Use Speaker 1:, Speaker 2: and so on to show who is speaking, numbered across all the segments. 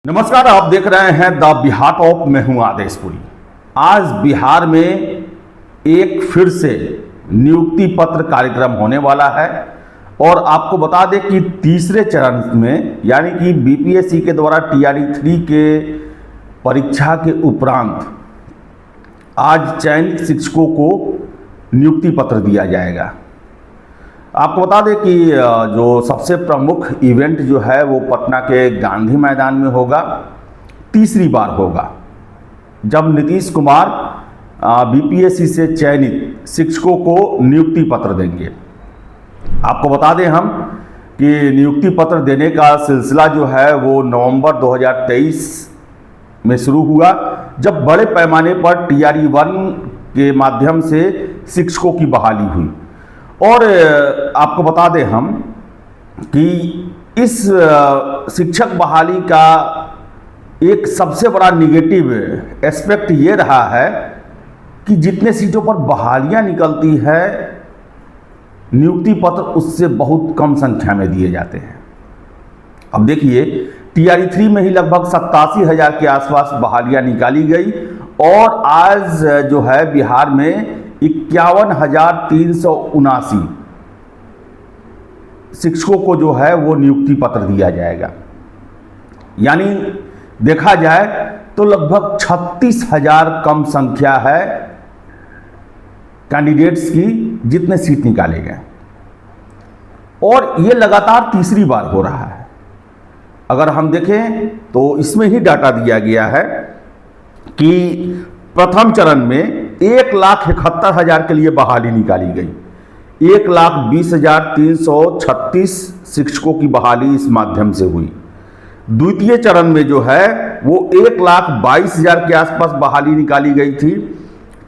Speaker 1: नमस्कार, आप देख रहे हैं द बिहार टॉप। मैं हूं आदेशपुरी। आज बिहार में एक फिर से नियुक्ति पत्र कार्यक्रम होने वाला है और आपको बता दें कि तीसरे चरण में यानी कि बीपीएससी के द्वारा TRE-3 के परीक्षा के उपरांत आज चयनित शिक्षकों को नियुक्ति पत्र दिया जाएगा। आपको बता दें कि जो सबसे प्रमुख इवेंट जो है वो पटना के गांधी मैदान में होगा। तीसरी बार होगा जब नीतीश कुमार बीपीएससी से चयनित शिक्षकों को नियुक्ति पत्र देंगे। आपको बता दें हम कि नियुक्ति पत्र देने का सिलसिला जो है वो नवंबर 2023 में शुरू हुआ, जब बड़े पैमाने पर TRE-1 के माध्यम से शिक्षकों की बहाली हुई। और आपको बता दें हम कि इस शिक्षक बहाली का एक सबसे बड़ा निगेटिव एस्पेक्ट ये रहा है कि जितने सीटों पर बहालियां निकलती है नियुक्ति पत्र उससे बहुत कम संख्या में दिए जाते हैं। अब देखिए, TRE-3 में ही लगभग 87,000 के आसपास बहालियां निकाली गई और आज जो है बिहार में 51,379 शिक्षकों को जो है वो नियुक्ति पत्र दिया जाएगा। यानी देखा जाए तो लगभग 36,000 कम संख्या है कैंडिडेट्स की जितने सीट निकाले गए, और ये लगातार तीसरी बार हो रहा है। अगर हम देखें तो इसमें ही डाटा दिया गया है कि प्रथम चरण में 1,71,000 के लिए बहाली निकाली गई। 1,20,336 शिक्षकों की बहाली इस माध्यम से हुई। द्वितीय चरण में जो है वो 1,22,000 के आसपास बहाली निकाली गई थी।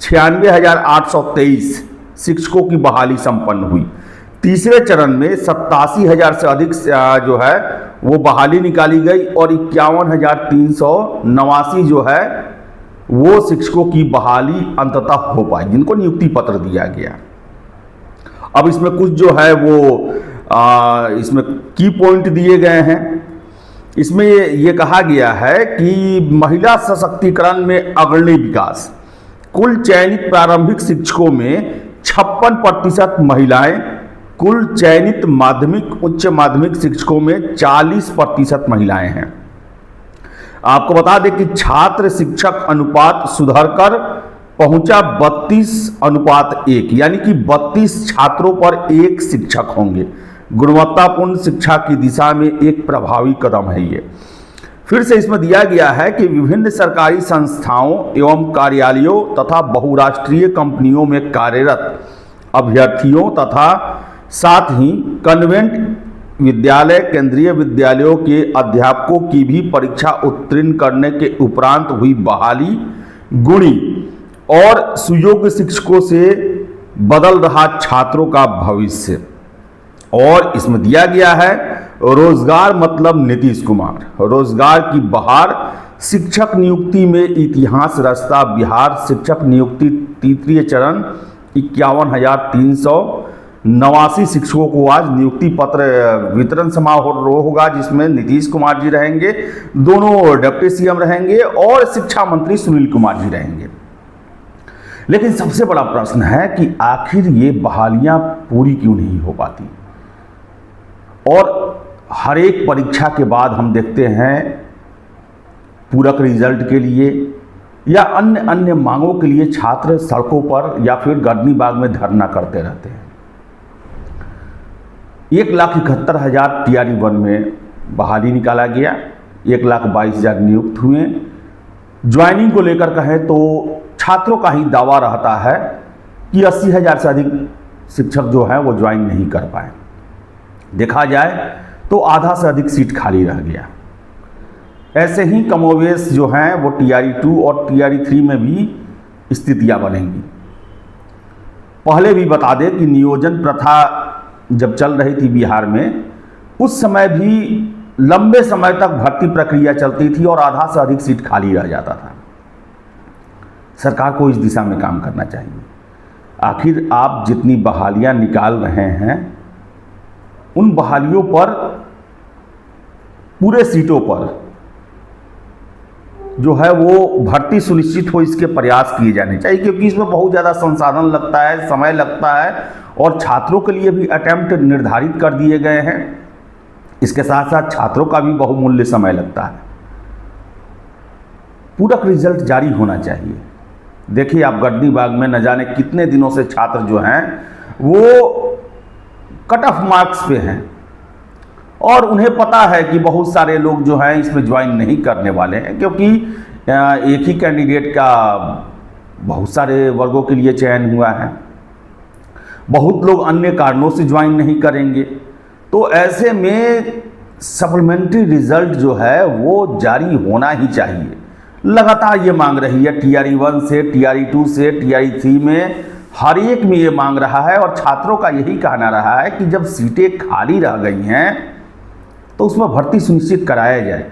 Speaker 1: 96,823 शिक्षकों की बहाली संपन्न हुई। तीसरे चरण में 87,000 से अधिक जो है वो बहाली निकाली गई और 51,389 जो है वो शिक्षकों की बहाली अंततः हो पाई, जिनको नियुक्ति पत्र दिया गया। अब इसमें कुछ जो है वो इसमें की पॉइंट दिए गए हैं। इसमें ये कहा गया है कि महिला सशक्तिकरण में अग्रणी विकास। कुल चयनित प्रारंभिक शिक्षकों में 56% महिलाएं, कुल चयनित माध्यमिक उच्च माध्यमिक शिक्षकों में 40% महिलाएं हैं। आपको बता दें कि छात्र शिक्षक अनुपात सुधरकर पहुंचा 32:1, यानी कि 32 छात्रों पर एक शिक्षक होंगे। गुणवत्तापूर्ण शिक्षा की दिशा में एक प्रभावी कदम है ये। फिर से इसमें दिया गया है कि विभिन्न सरकारी संस्थाओं एवं कार्यालयों तथा बहुराष्ट्रीय कंपनियों में कार्यरत अभ्यर्थियों तथा साथ ही कन्वेंट विद्यालय केंद्रीय विद्यालयों के अध्यापकों की भी परीक्षा उत्तीर्ण करने के उपरांत हुई बहाली गुणी और सुयोग्य शिक्षकों से बदल रहा छात्रों का भविष्य। और इसमें दिया गया है रोजगार मतलब नीतीश कुमार, रोजगार की बहार। शिक्षक नियुक्ति में इतिहास रचता बिहार। शिक्षक नियुक्ति तृतीय चरण 51,389 शिक्षकों को आज नियुक्ति पत्र वितरण समारोह होगा, जिसमें नीतीश कुमार जी रहेंगे, दोनों डिप्टी CM रहेंगे और शिक्षा मंत्री सुनील कुमार जी रहेंगे। लेकिन सबसे बड़ा प्रश्न है कि आखिर ये बहालियां पूरी क्यों नहीं हो पाती। और हर एक परीक्षा के बाद हम देखते हैं पूरक रिजल्ट के लिए या अन्य मांगों के लिए छात्र सड़कों पर या फिर गर्दनी बाग में धरना करते रहते हैं। 1,71,000 TRE-1 में बहाली निकाला गया, 1,22,000 नियुक्त हुए। ज्वाइनिंग को लेकर कहें तो छात्रों का ही दावा रहता है कि 80,000 से अधिक शिक्षक जो हैं वो ज्वाइन नहीं कर पाए। देखा जाए तो आधा से अधिक सीट खाली रह गया। ऐसे ही कमोवेश जो हैं वो TRE-2 और TRE-3 में भी स्थितियां बनेंगी। पहले भी बता दें कि नियोजन प्रथा जब चल रही थी बिहार में, उस समय भी लंबे समय तक भर्ती प्रक्रिया चलती थी और आधा से अधिक सीट खाली रह जाता था। सरकार को इस दिशा में काम करना चाहिए। आखिर आप जितनी बहालियां निकाल रहे हैं उन बहालियों पर पूरे सीटों पर जो है वो भर्ती सुनिश्चित हो, इसके प्रयास किए जाने चाहिए, क्योंकि इसमें बहुत ज़्यादा संसाधन लगता है, समय लगता है और छात्रों के लिए भी अटेम्प्ट निर्धारित कर दिए गए हैं। इसके साथ साथ छात्रों का भी बहुमूल्य समय लगता है। पूरक रिजल्ट जारी होना चाहिए। देखिए आप गढ़नीबाग में न जाने कितने दिनों से छात्र जो हैं वो कट ऑफ मार्क्स पे हैं और उन्हें पता है कि बहुत सारे लोग जो हैं इसमें ज्वाइन नहीं करने वाले हैं, क्योंकि एक ही कैंडिडेट का बहुत सारे वर्गों के लिए चयन हुआ है, बहुत लोग अन्य कारणों से ज्वाइन नहीं करेंगे। तो ऐसे में सप्लीमेंट्री रिजल्ट जो है वो जारी होना ही चाहिए। लगातार ये मांग रही है, TRE 1 से TRE 2 से TRE 3 में हर एक में ये मांग रहा है और छात्रों का यही कहना रहा है कि जब सीटें खाली रह गई हैं तो उसमें भर्ती सुनिश्चित कराया जाए,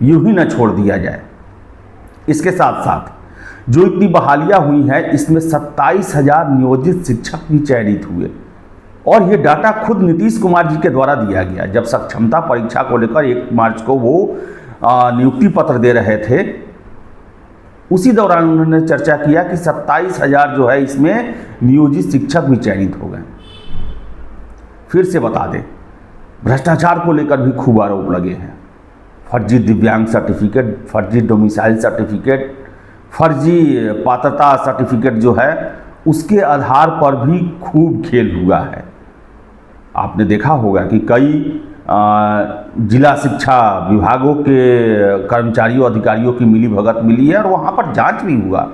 Speaker 1: यूं ही न छोड़ दिया जाए। इसके साथ साथ जो इतनी बहालियां हुई हैं इसमें 27,000 नियोजित शिक्षक भी चयनित हुए और ये डाटा खुद नीतीश कुमार जी के द्वारा दिया गया। जब सक्षमता परीक्षा को लेकर 1 मार्च को वो नियुक्ति पत्र दे रहे थे, उसी दौरान उन्होंने चर्चा किया कि 27,000 जो है इसमें नियोजित शिक्षक भी चयनित हो गए। फिर से बता दें, भ्रष्टाचार को लेकर भी खूब आरोप लगे हैं। फर्जी दिव्यांग सर्टिफिकेट, फर्जी डोमिसाइल सर्टिफिकेट, फर्जी पात्रता सर्टिफिकेट जो है उसके आधार पर भी खूब खेल हुआ है। आपने देखा होगा कि कई जिला शिक्षा विभागों के कर्मचारियों अधिकारियों की मिली भगत मिली है और वहाँ पर जांच भी हुआ।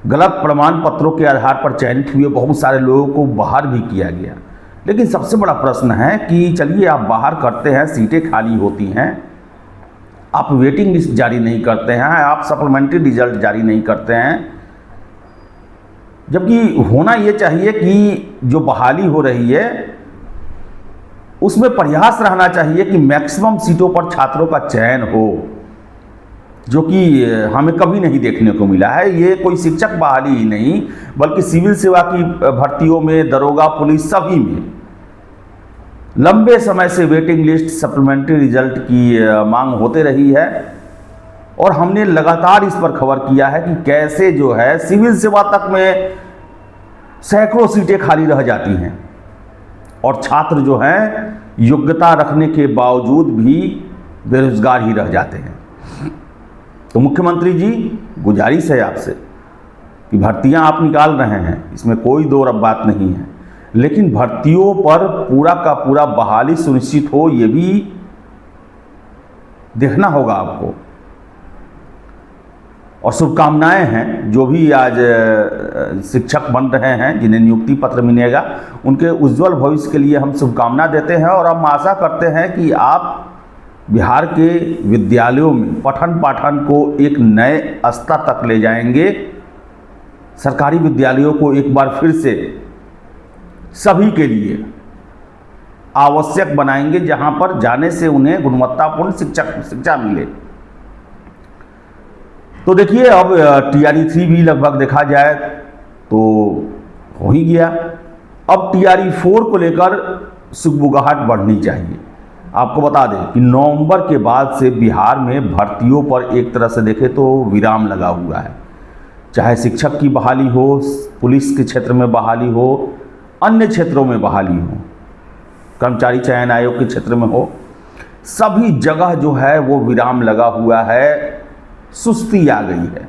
Speaker 1: गलत प्रमाण पत्रों के आधार पर चयनित हुए बहुत सारे लोगों को बाहर भी किया गया। लेकिन सबसे बड़ा प्रश्न है कि चलिए आप बाहर करते हैं, सीटें खाली होती हैं, आप वेटिंग लिस्ट जारी नहीं करते हैं, आप सप्लीमेंट्री रिजल्ट जारी नहीं करते हैं, जबकि होना ये चाहिए कि जो बहाली हो रही है उसमें प्रयास रहना चाहिए कि मैक्सिमम सीटों पर छात्रों का चयन हो, जो कि हमें कभी नहीं देखने को मिला है। ये कोई शिक्षक बहाली ही नहीं बल्कि सिविल सेवा की भर्तियों में, दरोगा, पुलिस, सभी में लंबे समय से वेटिंग लिस्ट, सप्लीमेंट्री रिजल्ट की मांग होते रही है और हमने लगातार इस पर खबर किया है कि कैसे जो है सिविल सेवा तक में सैकड़ों सीटें खाली रह जाती हैं और छात्र जो हैं योग्यता रखने के बावजूद भी बेरोजगार ही रह जाते हैं। तो मुख्यमंत्री जी, गुजारिश है आपसे कि भर्तियां आप निकाल रहे हैं, इसमें कोई दो रब बात नहीं है, लेकिन भर्तियों पर पूरा का पूरा बहाली सुनिश्चित हो, ये भी देखना होगा आपको। और शुभकामनाएं हैं जो भी आज शिक्षक बन रहे हैं, जिन्हें नियुक्ति पत्र मिलेगा, उनके उज्जवल भविष्य के लिए हम शुभकामना देते हैं और हम आशा करते हैं कि आप बिहार के विद्यालयों में पठन पाठन को एक नए स्तर तक ले जाएंगे। सरकारी विद्यालयों को एक बार फिर से सभी के लिए आवश्यक बनाएंगे, जहां पर जाने से उन्हें गुणवत्तापूर्ण शिक्षा मिले। तो देखिए अब TRE 3 भी लगभग देखा जाए तो हो ही गया। अब TRE 4 को लेकर सुगबुगाहट बढ़नी चाहिए। आपको बता दें कि नवंबर के बाद से बिहार में भर्तियों पर एक तरह से देखें तो विराम लगा हुआ है। चाहे शिक्षक की बहाली हो, पुलिस के क्षेत्र में बहाली हो, अन्य क्षेत्रों में बहाली हो, कर्मचारी चयन आयोग के क्षेत्र में हो, सभी जगह जो है वो विराम लगा हुआ है, सुस्ती आ गई है।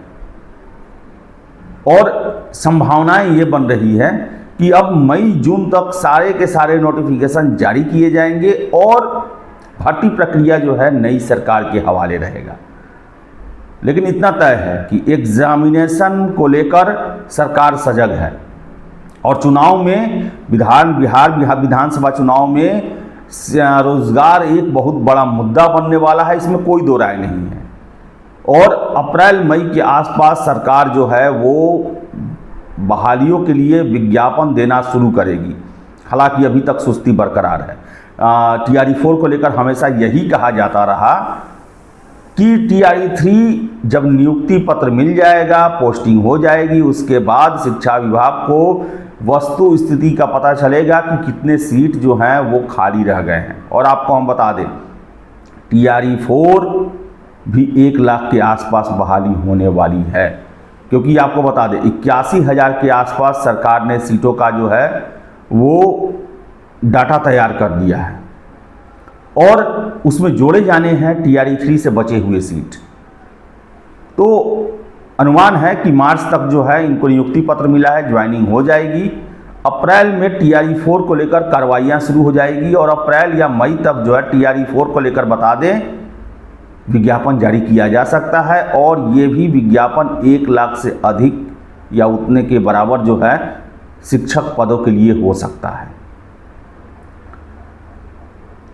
Speaker 1: और संभावनाएं ये बन रही है कि अब मई जून तक सारे के सारे नोटिफिकेशन जारी किए जाएंगे और भर्ती प्रक्रिया जो है नई सरकार के हवाले रहेगा। लेकिन इतना तय है कि एग्जामिनेशन को लेकर सरकार सजग है और चुनाव में बिहार विधानसभा चुनाव में रोजगार एक बहुत बड़ा मुद्दा बनने वाला है, इसमें कोई दो राय नहीं है। और अप्रैल मई के आसपास सरकार जो है वो बहालियों के लिए विज्ञापन देना शुरू करेगी। हालांकि अभी तक सुस्ती बरकरार है। TRE 4 को लेकर हमेशा यही कहा जाता रहा कि TRE 3 जब नियुक्ति पत्र मिल जाएगा, पोस्टिंग हो जाएगी, उसके बाद शिक्षा विभाग को वस्तु स्थिति का पता चलेगा कि कितने सीट जो हैं वो खाली रह गए हैं। और आपको हम बता दें, TRE 4 भी 1 लाख के आसपास बहाली होने वाली है। क्योंकि आपको बता दें 81,000 के आसपास सरकार ने सीटों का जो है वो डाटा तैयार कर दिया है और उसमें जोड़े जाने हैं TRE 3 से बचे हुए सीट। तो अनुमान है कि मार्च तक जो है इनको नियुक्ति पत्र मिला है, ज्वाइनिंग हो जाएगी। अप्रैल में TRE 4 को लेकर कार्रवाइयाँ शुरू हो जाएगी और अप्रैल या मई तक जो है TRE 4 को लेकर बता दें विज्ञापन जारी किया जा सकता है और ये भी विज्ञापन 1 लाख से अधिक या उतने के बराबर जो है शिक्षक पदों के लिए हो सकता है।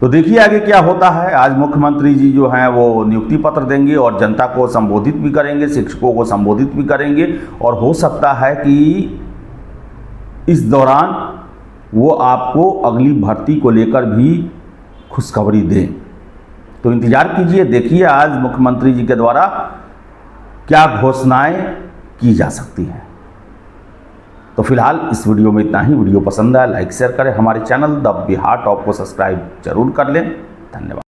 Speaker 1: तो देखिए आगे क्या होता है। आज मुख्यमंत्री जी जो हैं वो नियुक्ति पत्र देंगे और जनता को संबोधित भी करेंगे, शिक्षकों को संबोधित भी करेंगे और हो सकता है कि इस दौरान वो आपको अगली भर्ती को लेकर भी खुशखबरी दें। तो इंतजार कीजिए, देखिए आज मुख्यमंत्री जी के द्वारा क्या घोषणाएं की जा सकती हैं। तो फिलहाल इस वीडियो में इतना ही। वीडियो पसंद आया लाइक शेयर करें, हमारे चैनल द बिहार टॉप को सब्सक्राइब जरूर कर लें। धन्यवाद।